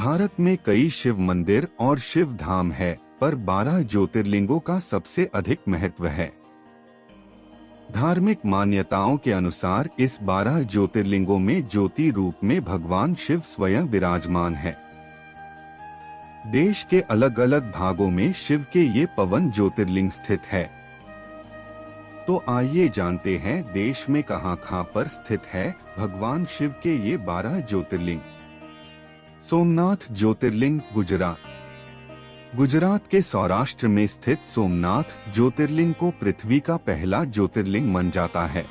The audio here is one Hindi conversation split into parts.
भारत में कई शिव मंदिर और शिव धाम है, पर 12 ज्योतिर्लिंगों का सबसे अधिक महत्व है। धार्मिक मान्यताओं के अनुसार इस 12 ज्योतिर्लिंगों में ज्योति रूप में भगवान शिव स्वयं विराजमान है। देश के अलग अलग भागों में शिव के ये पवन ज्योतिर्लिंग स्थित है। तो आइए जानते हैं देश में कहां पर स्थित है भगवान शिव के ये 12 ज्योतिर्लिंग। सोमनाथ ज्योतिर्लिंग गुजरात के सौराष्ट्र में स्थित सोमनाथ ज्योतिर्लिंग को पृथ्वी का पहला ज्योतिर्लिंग माना जाता है।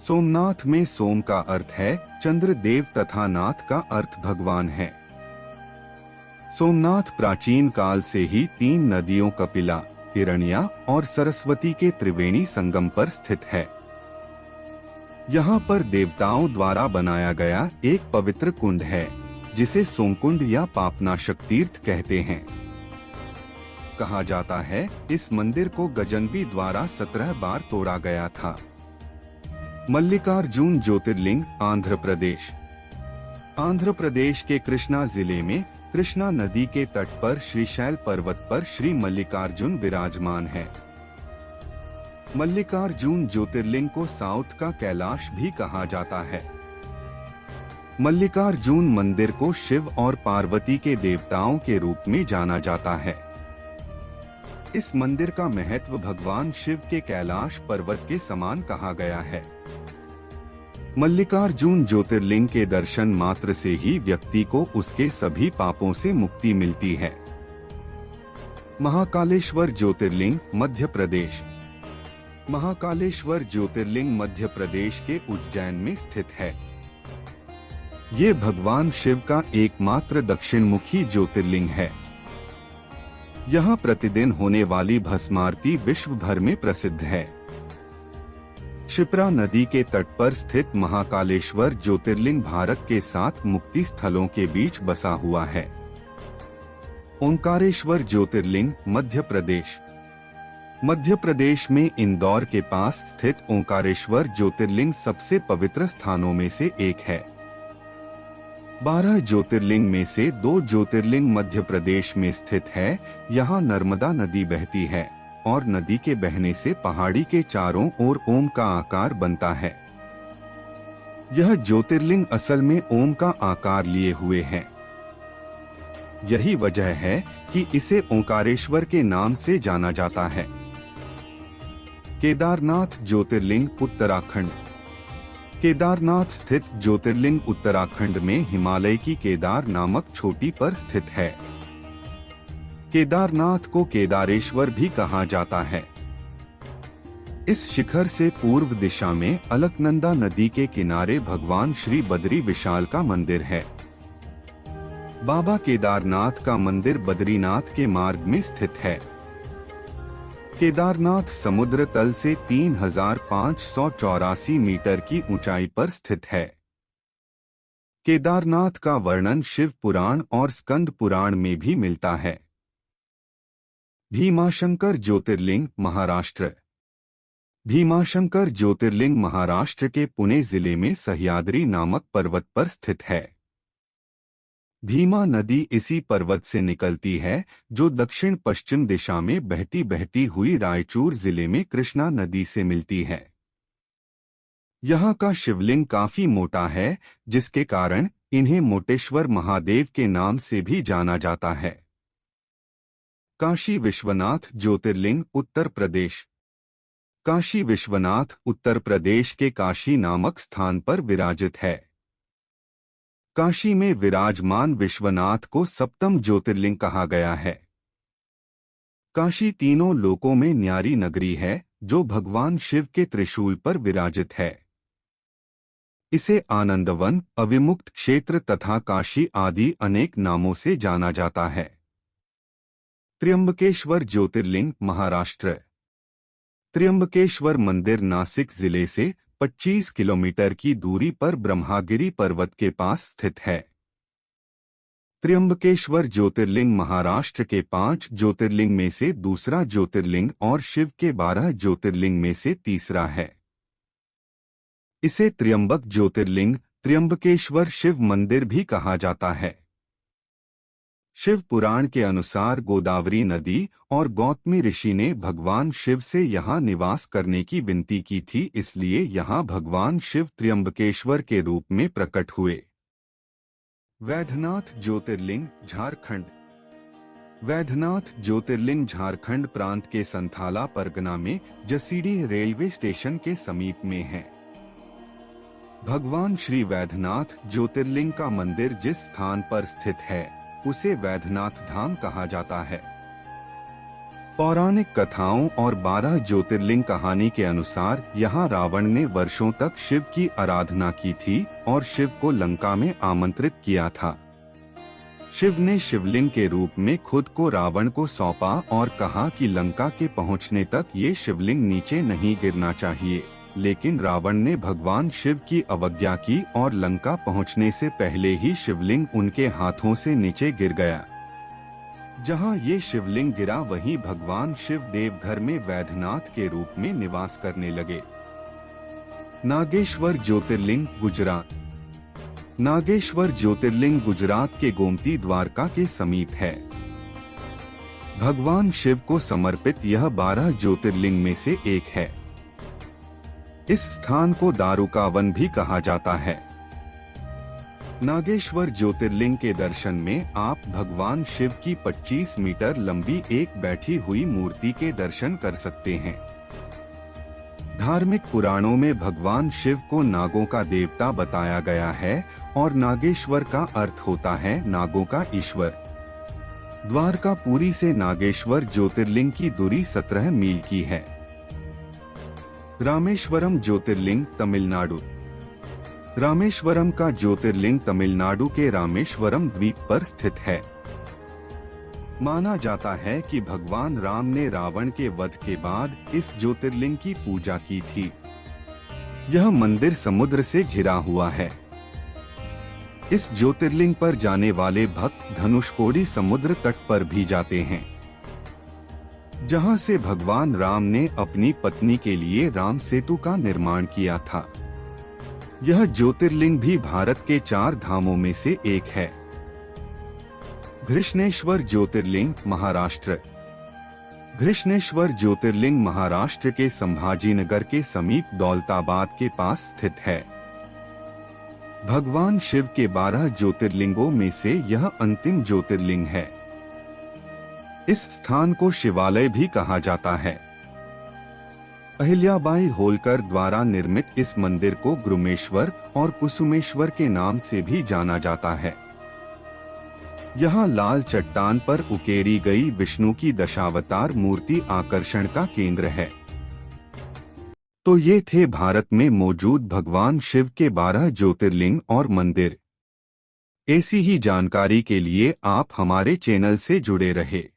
सोमनाथ में सोम का अर्थ है चंद्र देव तथा नाथ का अर्थ भगवान है। सोमनाथ प्राचीन काल से ही 3 नदियों कपिला, हिरण्या और सरस्वती के त्रिवेणी संगम पर स्थित है। यहाँ पर देवताओं द्वारा बनाया गया एक पवित्र कुंड है, जिसे सोमकुंड या पापनाशक तीर्थ कहते हैं। कहा जाता है इस मंदिर को गजनवी द्वारा 17 बार तोड़ा गया था। मल्लिकार्जुन ज्योतिर्लिंग आंध्र प्रदेश के कृष्णा जिले में कृष्णा नदी के तट पर श्रीशैल पर्वत पर श्री मल्लिकार्जुन विराजमान है। मल्लिकार्जुन ज्योतिर्लिंग को साउथ का कैलाश भी कहा जाता है। मल्लिकार्जुन मंदिर को शिव और पार्वती के देवताओं के रूप में जाना जाता है। इस मंदिर का महत्व भगवान शिव के कैलाश पर्वत के समान कहा गया है। मल्लिकार्जुन ज्योतिर्लिंग के दर्शन मात्र से ही व्यक्ति को उसके सभी पापों से मुक्ति मिलती है। महाकालेश्वर ज्योतिर्लिंग महाकालेश्वर ज्योतिर्लिंग मध्य प्रदेश के उज्जैन में स्थित है। ये भगवान शिव का एकमात्र दक्षिण मुखी ज्योतिर्लिंग है। यहाँ प्रतिदिन होने वाली भस्मारती विश्व भर में प्रसिद्ध है। क्षिप्रा नदी के तट पर स्थित महाकालेश्वर ज्योतिर्लिंग भारत के 7 मुक्ति स्थलों के बीच बसा हुआ है। ओंकारेश्वर ज्योतिर्लिंग मध्य प्रदेश में इंदौर के पास स्थित ओंकारेश्वर ज्योतिर्लिंग सबसे पवित्र स्थानों में से एक है। 12 ज्योतिर्लिंग में से 2 ज्योतिर्लिंग मध्य प्रदेश में स्थित है। यहाँ नर्मदा नदी बहती है और नदी के बहने से पहाड़ी के चारों ओर ओम का आकार बनता है। यह ज्योतिर्लिंग असल में ओम का आकार लिए हुए है। यही वजह है कि इसे ओंकारेश्वर के नाम से जाना जाता है। केदारनाथ ज्योतिर्लिंग केदारनाथ स्थित ज्योतिर्लिंग उत्तराखंड में हिमालय की केदार नामक चोटी पर स्थित है। केदारनाथ को केदारेश्वर भी कहा जाता है। इस शिखर से पूर्व दिशा में अलकनंदा नदी के किनारे भगवान श्री बद्री विशाल का मंदिर है। बाबा केदारनाथ का मंदिर बद्रीनाथ के मार्ग में स्थित है। केदारनाथ समुद्र तल से 3584 मीटर की ऊंचाई पर स्थित है। केदारनाथ का वर्णन शिव पुराण और स्कंद पुराण में भी मिलता है। भीमाशंकर ज्योतिर्लिंग महाराष्ट्र के पुणे जिले में सह्याद्री नामक पर्वत पर स्थित है। भीमा नदी इसी पर्वत से निकलती है, जो दक्षिण पश्चिम दिशा में बहती बहती हुई रायचूर जिले में कृष्णा नदी से मिलती है। यहाँ का शिवलिंग काफी मोटा है, जिसके कारण इन्हें मोटेश्वर महादेव के नाम से भी जाना जाता है। काशी विश्वनाथ ज्योतिर्लिंग काशी विश्वनाथ उत्तर प्रदेश के काशी नामक स्थान पर विराजित है। काशी में विराजमान विश्वनाथ को सप्तम ज्योतिर्लिंग कहा गया है। काशी तीनों लोकों में न्यारी नगरी है, जो भगवान शिव के त्रिशूल पर विराजित है। इसे आनंदवन, अविमुक्त क्षेत्र तथा काशी आदि अनेक नामों से जाना जाता है। त्र्यंबकेश्वर ज्योतिर्लिंग त्र्यंबकेश्वर मंदिर नासिक जिले से 25 किलोमीटर की दूरी पर ब्रह्मागिरी पर्वत के पास स्थित है। त्र्यंबकेश्वर ज्योतिर्लिंग महाराष्ट्र के 5 ज्योतिर्लिंग में से दूसरा ज्योतिर्लिंग और शिव के 12 ज्योतिर्लिंग में से तीसरा है। इसे त्र्यंबक ज्योतिर्लिंग, त्र्यंबकेश्वर शिव मंदिर भी कहा जाता है। शिव पुराण के अनुसार गोदावरी नदी और गौतमी ऋषि ने भगवान शिव से यहाँ निवास करने की विनती की थी, इसलिए यहाँ भगवान शिव त्र्यंबकेश्वर के रूप में प्रकट हुए। वैद्यनाथ ज्योतिर्लिंग झारखंड। वैद्यनाथ ज्योतिर्लिंग झारखंड प्रांत के संथाला परगना में जसीडीह रेलवे स्टेशन के समीप में है। भगवान श्री वैद्यनाथ ज्योतिर्लिंग का मंदिर जिस स्थान पर स्थित है उसे वैद्यनाथ धाम कहा जाता है। पौराणिक कथाओं और 12 ज्योतिर्लिंग कहानी के अनुसार यहाँ रावण ने वर्षों तक शिव की आराधना की थी और शिव को लंका में आमंत्रित किया था। शिव ने शिवलिंग के रूप में खुद को रावण को सौंपा और कहा कि लंका के पहुँचने तक ये शिवलिंग नीचे नहीं गिरना चाहिए, लेकिन रावण ने भगवान शिव की अवज्ञा की और लंका पहुंचने से पहले ही शिवलिंग उनके हाथों से नीचे गिर गया। जहां ये शिवलिंग गिरा वहीं भगवान शिव देवघर में वैद्यनाथ के रूप में निवास करने लगे। नागेश्वर ज्योतिर्लिंग गुजरात। नागेश्वर ज्योतिर्लिंग गुजरात के गोमती द्वारका के समीप है। भगवान शिव को समर्पित यह 12 ज्योतिर्लिंग में से एक है। इस स्थान को दारुका वन भी कहा जाता है। नागेश्वर ज्योतिर्लिंग के दर्शन में आप भगवान शिव की 25 मीटर लंबी एक बैठी हुई मूर्ति के दर्शन कर सकते हैं। धार्मिक पुराणों में भगवान शिव को नागों का देवता बताया गया है और नागेश्वर का अर्थ होता है नागों का ईश्वर। द्वारकापुरी से नागेश्वर ज्योतिर्लिंग की दूरी 17 मील की है। रामेश्वरम ज्योतिर्लिंग तमिलनाडु। रामेश्वरम का ज्योतिर्लिंग तमिलनाडु के रामेश्वरम द्वीप पर स्थित है। माना जाता है कि भगवान राम ने रावण के वध के बाद इस ज्योतिर्लिंग की पूजा की थी। यह मंदिर समुद्र से घिरा हुआ है। इस ज्योतिर्लिंग पर जाने वाले भक्त धनुषकोडी समुद्र तट पर भी जाते हैं, जहां से भगवान राम ने अपनी पत्नी के लिए राम सेतु का निर्माण किया था। यह ज्योतिर्लिंग भी भारत के 4 धामों में से एक है। घृष्णेश्वर ज्योतिर्लिंग महाराष्ट्र। घृष्णेश्वर ज्योतिर्लिंग महाराष्ट्र के संभाजीनगर के समीप दौलताबाद के पास स्थित है। भगवान शिव के 12 ज्योतिर्लिंगों में से यह अंतिम ज्योतिर्लिंग है। इस स्थान को शिवालय भी कहा जाता है। अहिल्याबाई होलकर द्वारा निर्मित इस मंदिर को गुरुमेश्वर और कुसुमेश्वर के नाम से भी जाना जाता है। यहाँ लाल चट्टान पर उकेरी गई विष्णु की दशावतार मूर्ति आकर्षण का केंद्र है। तो ये थे भारत में मौजूद भगवान शिव के 12 ज्योतिर्लिंग और मंदिर। ऐसी ही जानकारी के लिए आप हमारे चैनल से जुड़े रहे।